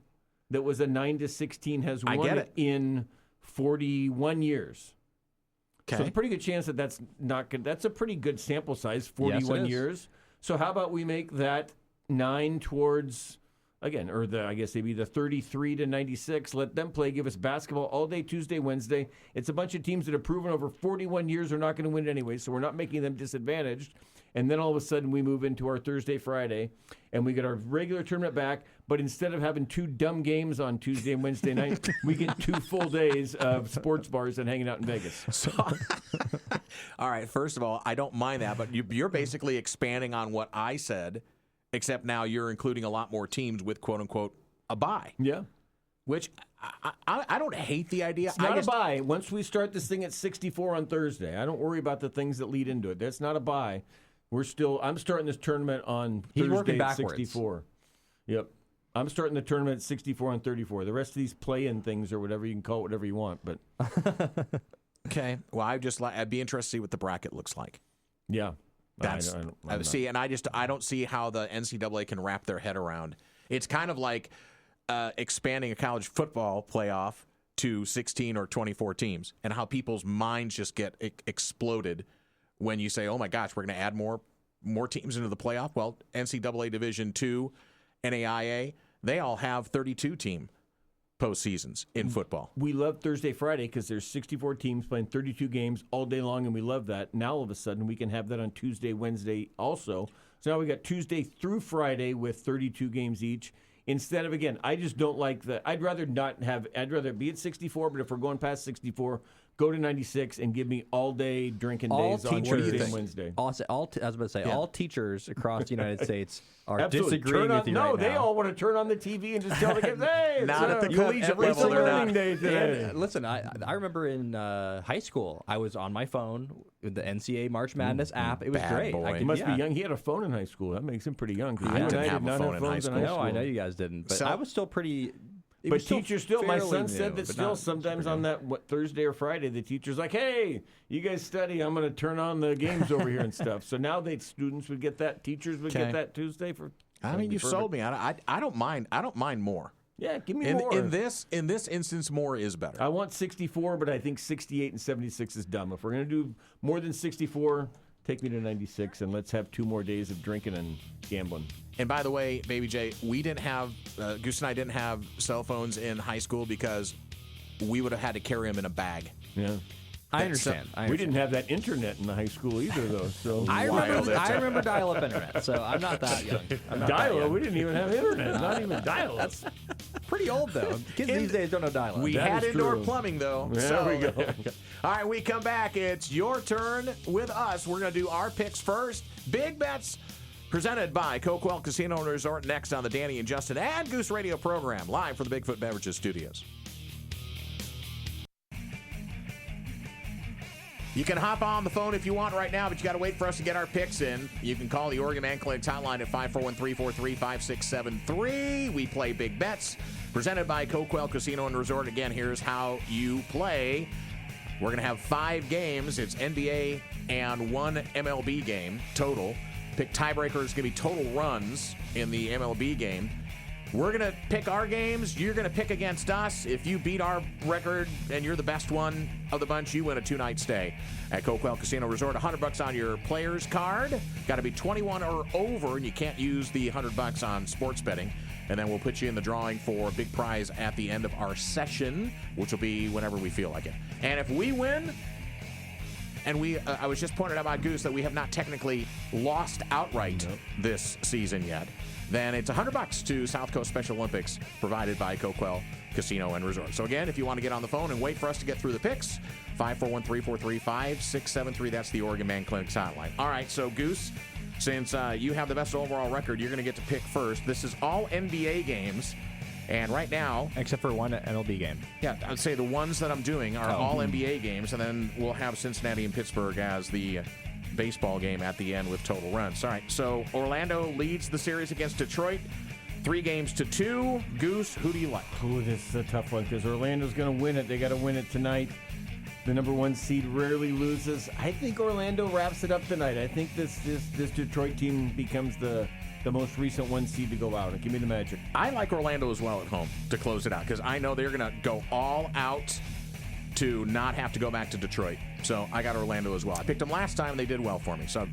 that was a 9 to 16 has won it in 41 years. Okay. So it's a pretty good chance that that's not good. That's a pretty good sample size, 41 years. So how about we make that 9 towards, again, or I guess maybe the 33 to 96. Let them play. Give us basketball all day, Tuesday, Wednesday. It's a bunch of teams that have proven over 41 years they're not going to win it anyway, so we're not making them disadvantaged. And then all of a sudden we move into our Thursday, Friday, and we get our regular tournament back. But instead of having 2 dumb games on Tuesday and Wednesday night, we get 2 full days of sports bars and hanging out in Vegas. So, all right, first of all, I don't mind that, but you're basically expanding on what I said, except now you're including a lot more teams with, quote-unquote, a bye. Yeah. Which I don't hate the idea. It's not a bye. Once we start this thing at 64 on Thursday, I don't worry about the things that lead into it. That's not a bye. I'm starting this tournament on Thursday at 64. Yep. I'm starting the tournament at 64 on 34. The rest of these play-in things or whatever, you can call it whatever you want. But okay. Well, I'd be interested to see what the bracket looks like. Yeah. That's see, and I don't see how the NCAA can wrap their head around. It's kind of like expanding a college football playoff to 16 or 24 teams, and how people's minds just get exploded when you say, "Oh my gosh, we're going to add more teams into the playoff." Well, NCAA Division II, NAIA, they all have 32 team postseasons in football. We love Thursday, Friday because there's 64 teams playing 32 games all day long, and we love that. Now all of a sudden we can have that on Tuesday, Wednesday also. So now we got Tuesday through Friday with 32 games each. Instead of, again, I just don't like that. I'd rather be at 64, but if we're going past 64, go to 96 and give me all day drinking days on Tuesday and Wednesday. I was about to say, all teachers across the United States are Absolutely. disagreeing with you right now. They all want to turn on the TV and just tell the kids, hey, it's not at the collegiate it's level. a learning day today. And, listen, I remember in high school, I was on my phone with the NCAA March Madness app. It was bad great. boy. He must be young. He had a phone in high school. That makes him pretty young. I didn't have a phone in high school. No, I know you guys didn't, but I was still pretty. But teachers still, my son said that but still not sometimes on that Thursday or Friday, the teacher's like, hey, you guys study. I'm going to turn on the games over here and stuff. So now students would get that. Teachers would get that Tuesday for. I mean, you sold me. I don't mind. I don't mind more. Yeah, give me more. In this instance, more is better. I want 64, but I think 68 and 76 is dumb. If we're going to do more than 64, take me to 96, and let's have 2 more days of drinking and gambling. And by the way, Baby J, we didn't have Goose and I didn't have cell phones in high school because we would have had to carry them in a bag. Yeah. I understand. We didn't have that internet in the high school either, though. So I remember dial-up internet, so I'm not that young. dial-up, we didn't even have internet. Not even dial-up. That's pretty old, though. Kids these days don't know dial-up. We That had is indoor true. plumbing, though. There so we go. All right, we come back. It's your turn with us. We're going to do our picks first. Big bets presented by Coquel Casino and Resort next on the Danny and Justin and Goose Radio program, live from the Bigfoot Beverages studios. You can hop on the phone if you want right now, but you got to wait for us to get our picks in. You can call the Oregon Man Clinic hotline at 541-343-5673. We play big bets presented by Coquel Casino and Resort. Again, here's how you play. We're going to have 5 games. It's NBA and 1 MLB game total. Pick tiebreaker is going to be total runs in the MLB game. We're going to pick our games. You're going to pick against us. If you beat our record and you're the best one of the bunch, you win a 2-night stay at Coquel Casino Resort. $100 on your player's card. Got to be 21 or over, and you can't use the $100 on sports betting. And then we'll put you in the drawing for a big prize at the end of our session, which will be whenever we feel like it. And if we win, and I was just pointing out by Goose that we have not technically lost outright this season yet, then it's $100 to South Coast Special Olympics provided by Coquel Casino and Resort. So again, if you want to get on the phone and wait for us to get through the picks, 541-343-5673. That's the Oregon Man Clinic's hotline. All right, so Goose, since you have the best overall record, you're going to get to pick first. This is all NBA games. And right now, except for 1 MLB game. Yeah, I'd say the ones that I'm doing are all NBA games, and then we'll have Cincinnati and Pittsburgh as the baseball game at the end with total runs. All right, so Orlando leads the series against Detroit, 3-2. Goose, who do you like? Oh, this is a tough one because Orlando's going to win it. They got to win it tonight. The number 1 seed rarely loses. I think Orlando wraps it up tonight. I think this Detroit team becomes the most recent 1 seed to go out. Give me the Magic. I like Orlando as well at home to close it out because I know they're going to go all out to not have to go back to Detroit. So I got Orlando as well. I picked them last time. They did well for me. So,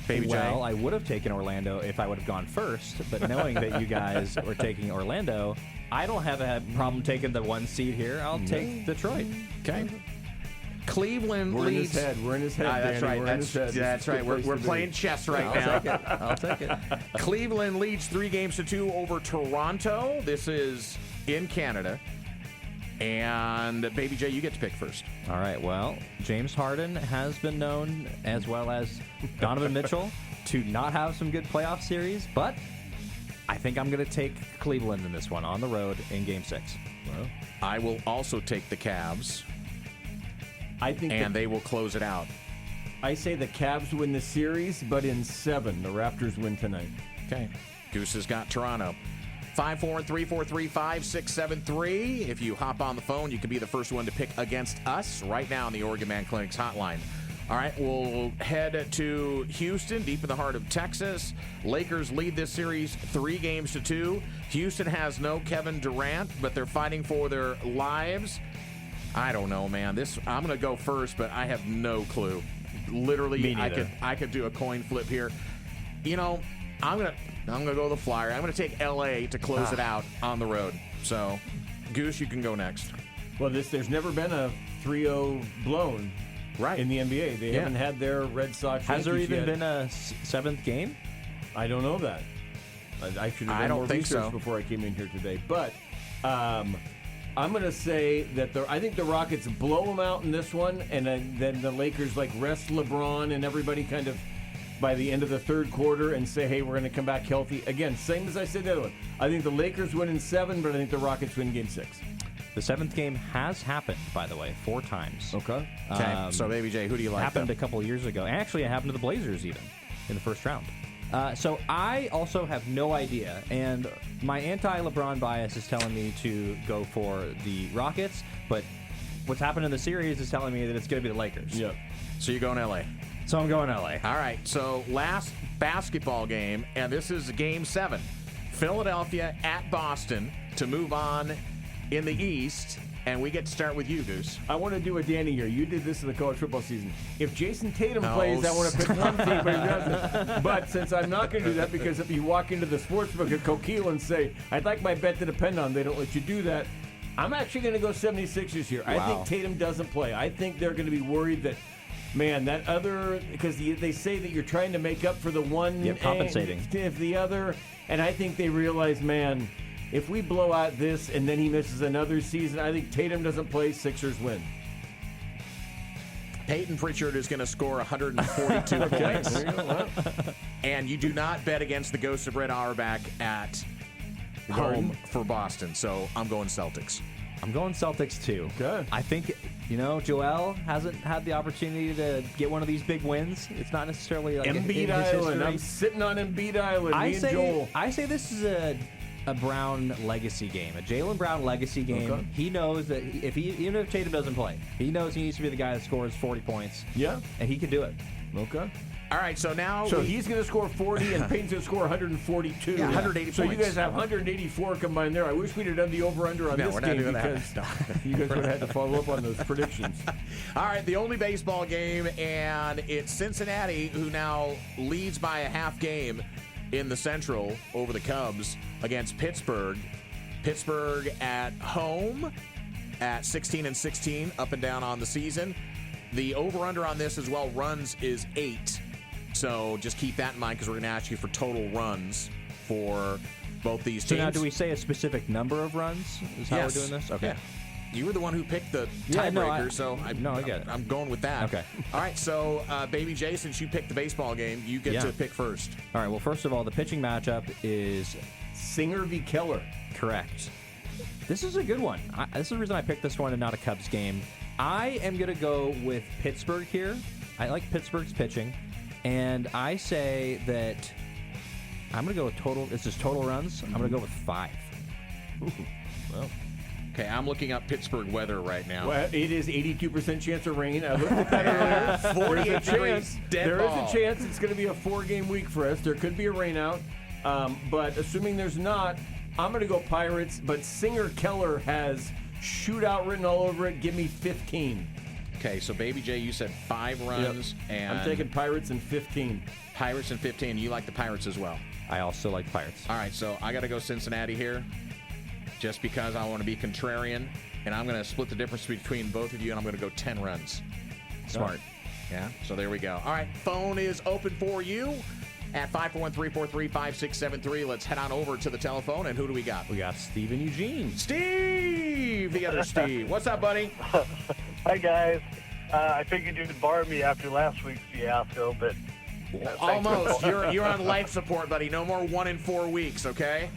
Baby J. Well, I would have taken Orlando if I would have gone first, but knowing that you guys were taking Orlando, I don't have a problem taking the 1 seed here. I'll take Detroit. Okay. Cleveland We're leads. We're in his head. That's Danny. right. We're in his head. That's right. We're playing chess right now. I'll take it. Cleveland leads 3-2 over Toronto. This is in Canada. And Baby J, you get to pick first. All right. Well, James Harden has been known, as well as Donovan Mitchell, to not have some good playoff series, but I think I'm going to take Cleveland in this one on the road in Game 6. Well, I will also take the Cavs. I think they will close it out. I say the Cavs win the series, but in 7. The Raptors win tonight. Okay. Goose has got Toronto. 541-343-5673. If you hop on the phone, you can be the first one to pick against us right now on the Oregon Man Clinic's hotline. All right, we'll head to Houston, deep in the heart of Texas. Lakers lead this series 3-2. Houston has no Kevin Durant, but they're fighting for their lives. I don't know, man. I'm going to go first, but I have no clue. Literally, I could do a coin flip here. You know, I'm gonna go the Flyer. I'm gonna take LA to close it out on the road. So, Goose, you can go next. Well, there's never been a 3-0 blown in the NBA. They haven't had their Red Sox. Has there even yet. been a 7th game? I don't know that. I should have done more research before I came in here today. But I'm going to say that I think the Rockets blow them out in this one, and then the Lakers rest LeBron and everybody kind of by the end of the third quarter and say, hey, we're going to come back healthy. Again, same as I said the other one. I think the Lakers win in 7, but I think the Rockets win Game 6. The 7th game has happened, by the way, 4 times. Okay. So, Baby J, who do you like? Happened a couple of years ago. Actually, it happened to the Blazers even in the first round. So I also have no idea, and my anti-LeBron bias is telling me to go for the Rockets, but what's happened in the series is telling me that it's going to be the Lakers. Yep. So you're going LA. So I'm going LA. All right, so last basketball game, and this is Game 7. Philadelphia at Boston. to move on in the East, and we get to start with you, Goose. I want to do a Danny here. You did this in the college football season. If Jason Tatum plays, I want to pick one team, but he doesn't. But since I'm not going to do that, because if you walk into the sportsbook at Coquille and say, I'd like my bet to depend on, they don't let you do that, I'm actually going to go 76ers here. Wow. I think Tatum doesn't play. I think they're going to be worried that, man, that other, because they say that you're trying to make up for the one. Yep, compensating. If the other, and I think they realize, man, if we blow out this and then he misses another season, I think Tatum doesn't play, Sixers win. Peyton Pritchard is going to score 142 points. And you do not bet against the Ghost of Red Auerbach at home for Boston. So I'm going Celtics. I'm going Celtics too. Okay. I think, Joel hasn't had the opportunity to get one of these big wins. It's not necessarily like Embiid in his Island. history. I'm sitting on Embiid Island. And Joel. I say this is a Brown legacy game, a Jaylen Brown legacy game. Okay. He knows that even if Tatum doesn't play, he knows he needs to be the guy that scores 40 points. Yeah. And he can do it. Okay. All right, so now... So he's going to score 40 and Payton's going to score 142. Yeah, 180 So points. you guys have 184 combined there. I wish we'd have done the over-under on this game because you guys would have had to follow up on those predictions. All right, the only baseball game, and it's Cincinnati, who now leads by a half game in the Central over the Cubs against Pittsburgh. Pittsburgh at home at 16-16, up and down on the season. The over-under on this as well, runs, is 8. So just keep that in mind because we're going to ask you for total runs for both these teams. So now do we say a specific number of runs is how we're doing this? Okay. Yeah. You were the one who picked the tiebreaker, I get it. I'm going with that. Okay. All right, so Baby J, since you picked the baseball game, you get to pick first. All right, well, first of all, the pitching matchup is Singer v. Keller. Correct. This is a good one. This is the reason I picked this one and not a Cubs game. I am going to go with Pittsburgh here. I like Pittsburgh's pitching. And I say that I'm going to go with total. This is total runs. I'm going to go with 5. Ooh, well. Okay, I'm looking up Pittsburgh weather right now. Well, it is 82% chance of rain. I looked at that earlier. 48 degrees, There is a chance it's going to be a 4-game week for us. There could be a rain out. But assuming there's not, I'm going to go Pirates. But Singer Keller has shootout written all over it. Give me 15. Okay, so Baby J, you said 5 runs. Yep. And I'm taking Pirates in 15. Pirates in 15. You like the Pirates as well? I also like the Pirates. All right, so I got to go Cincinnati here just because I want to be contrarian. And I'm going to split the difference between both of you, and I'm going to go 10 runs. Smart. Yeah, so there we go. All right, phone is open for you at 541-343-5673. Let's head on over to the telephone, and who do we got? We got Steve and Eugene. Steve, the other Steve. What's up, buddy? Hi, guys. I figured you could bar me after last week's fiasco, but... Almost. You're on life support, buddy. No more 1 in 4 weeks, okay?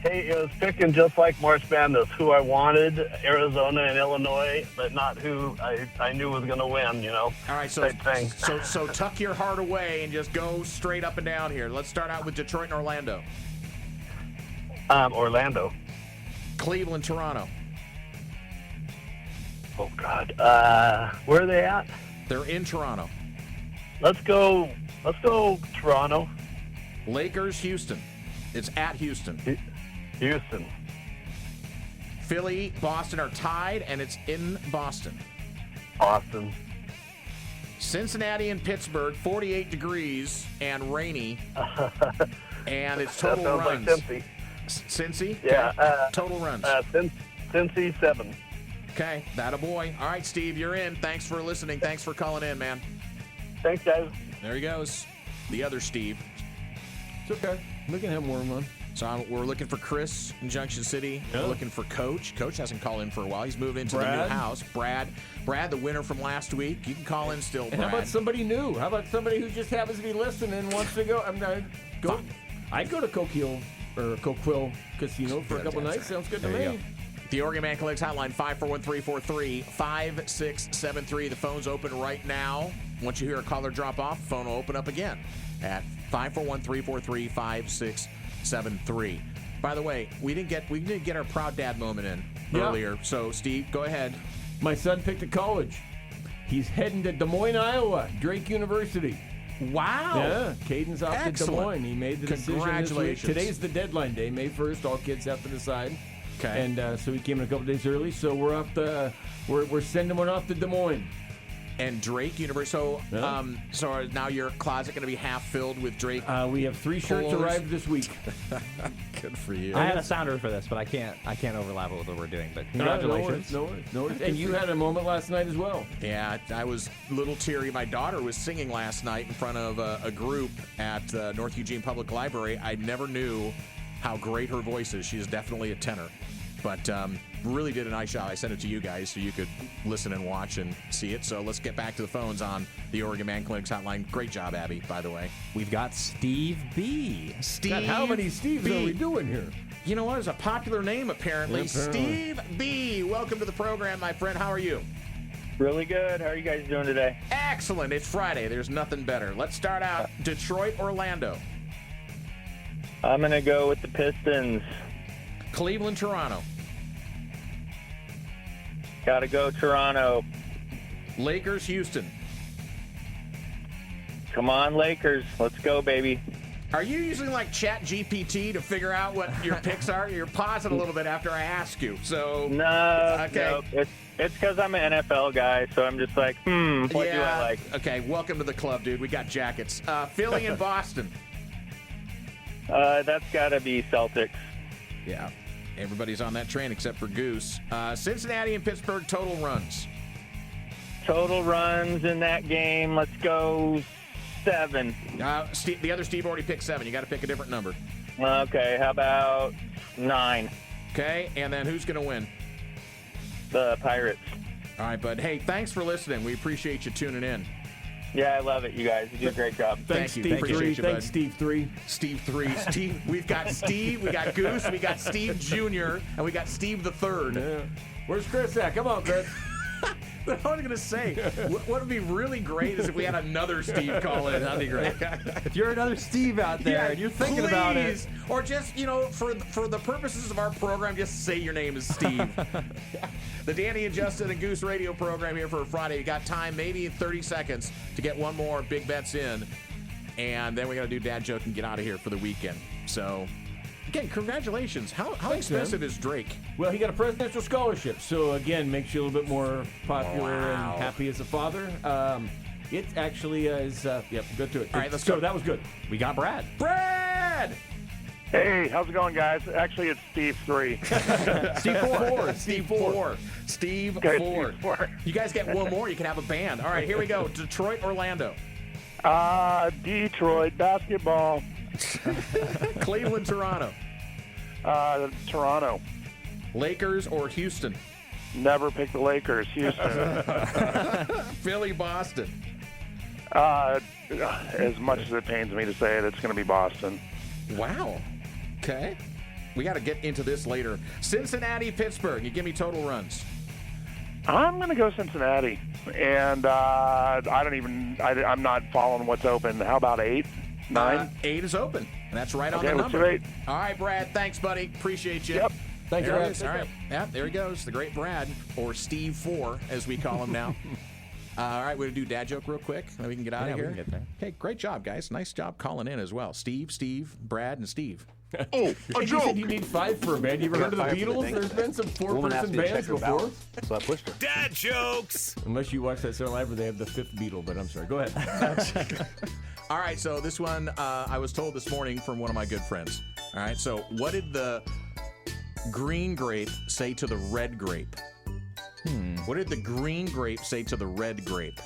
Hey, it was picking just like March Madness, who I wanted, Arizona and Illinois, but not who I knew was going to win, you know? All right, so tuck your heart away and just go straight up and down here. Let's start out with Detroit and Orlando. Orlando. Cleveland, Toronto. Oh, God. Where are they at? They're in Toronto. Let's go Toronto. Lakers, Houston. It's at Houston. Houston. Philly, Boston are tied, and it's in Boston. Boston. Cincinnati and Pittsburgh, 48 degrees and rainy. And it's total that sounds runs. Like Cincy. Cincy? Yeah. Okay. Total runs. Cincy, 7. Okay, that a boy. All right, Steve, you're in. Thanks for listening. Thanks for calling in, man. Thanks, guys. There he goes. The other Steve. It's okay. We can have more of one. So we're looking for Chris in Junction City. Yeah. We're looking for Coach. Coach hasn't called in for a while. He's moved into the Brad. new house. Brad, the winner from last week. You can call in still, Brad. And how about somebody new? How about somebody who just happens to be listening and wants to go? I'd go to Coquille Casino for a couple nights. Sounds good to me. The Oregon Man Collects Hotline, 541-343-5673. The phone's open right now. Once you hear a caller drop off, the phone will open up again at 541-343-5673. By the way, we didn't get our proud dad moment in earlier. So, Steve, go ahead. My son picked a college. He's heading to Des Moines, Iowa, Drake University. Wow. Yeah, Caden's off to Des Excellent. Moines. He made the decision this week. Congratulations. Today's the deadline day, May 1st. All kids have to decide. Okay. And so he came in a couple days early. So we're off to we're sending one off to Des Moines. And Drake University. So, Yeah. so now your closet going to be half filled with Drake. We have 3 shirts Polos. arrived this week. Good for you. I had a sounder for this, but I can't overlap it with what we're doing. But congratulations. No worries. And you had a moment last night as well. Yeah, I was a little teary. My daughter was singing last night in front of a group at North Eugene Public Library. I never knew how great her voice is. She is definitely a tenor. But really did a nice job. I sent it to you guys so you could listen and watch and see it. So let's get back to the phones on the Oregon Man Clinics hotline. Great job, Abby, by the way. We've got Steve B. Steve God, how many Steves B. are we doing here? You know what? It's a popular name, apparently. Yeah, apparently. Steve B. Welcome to the program, my friend. How are you? Really good. How are you guys doing today? Excellent. It's Friday. There's nothing better. Let's start out. Detroit, Orlando. I'm going to go with the Pistons. Cleveland, Toronto. Got to go Toronto. Lakers, Houston. Come on, Lakers. Let's go, baby. Are you using like Chat GPT to figure out what your picks are? You're pausing a little bit after I ask you. So No, Okay. no. It's because I'm an NFL guy, so I'm just like, what do I like? Okay, welcome to the club, dude. We got jackets. Philly and Boston. That's got to be Celtics. Yeah. Everybody's on that train except for Goose. Cincinnati and Pittsburgh, total runs. Total runs in that game. Let's go 7. The other Steve already picked 7. You got to pick a different number. Okay, how about 9? Okay, and then who's going to win? The Pirates. All right, bud. Hey, thanks for listening. We appreciate you tuning in. Yeah, I love it, you guys. You do a great job. Thanks, Thank you. Steve Appreciate 3. you, bud. Thanks, Steve 3. Steve 3. Steve. We've got Steve. We got Goose. We got Steve Jr. And we got Steve the Third. Yeah. Where's Chris at? Come on, Chris. What I was going to say, what would be really great is if we had another Steve call in. That'd be great. If you're another Steve out there and you're thinking about it, please. Or just, for the purposes of our program, just say your name is Steve. The Danny and Justin and Goose radio program here for a Friday. You got time, maybe 30 seconds, to get one more big bets in. And then we got to do dad joke and get out of here for the weekend. So, again, congratulations. How expensive is Drake? Well, he got a presidential scholarship, so again, makes you a little bit more popular Wow. and happy as a father. It actually is, go to it. All right, let's so go. that was good. we got Brad. Brad! Hey, how's it going, guys? Actually, it's Steve 3. Steve 4. Steve 4. Steve Okay, 4. Steve 4. You guys get one more, you can have a band. All right, here we go. Detroit, Orlando. Detroit basketball. Cleveland, Toronto. Toronto. Lakers or Houston. Never pick the Lakers. Houston. Philly, Boston. As much as it pains me to say it, it's going to be Boston. Wow. Okay. We got to get into this later. Cincinnati, Pittsburgh. You give me total runs. I'm going to go Cincinnati. And I'm not following what's open. How about 8? 9? 8 is open. And that's right on Okay, the let's number. do 8. All right, Brad. Thanks, buddy. Appreciate you. Yep. Thanks, There it Brad. is. All right. Yeah, there he goes. The great Brad, or Steve 4, as we call him now. All right, we're going to do dad joke real quick, then we can get out of we here. can get there. Okay, great job, guys. Nice job calling in as well. Steve, Brad, and Steve. Oh, Hey, you said you need 5 for a band. You ever heard of the Beatles? There's been some 4-person bands before. So I pushed her. Dad jokes. Unless you watch that Saturday Night Live where they have the 5th Beatle, but I'm sorry. Go ahead. All right, so this one I was told this morning from one of my good friends. All right, so what did the green grape say to the red grape? What did the green grape say to the red grape?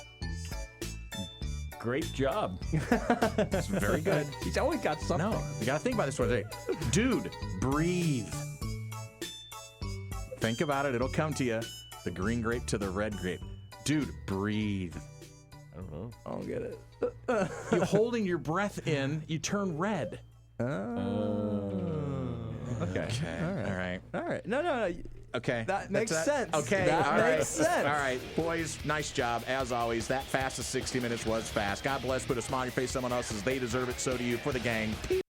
Great job. That's very good. He's always got something. No, you got to think about this one. Hey, dude, breathe. Think about it. It'll come to you. The green grape to the red grape. Dude, breathe. I don't know. I don't get it. You're holding your breath in, you turn red. Okay. All right. No. Okay. That makes That's sense. Okay. That all right. makes sense. All right. Boys, nice job. As always, that fastest 60 minutes was fast. God bless. Put a smile on your face. Someone else's. They deserve it. So do you. For the gang.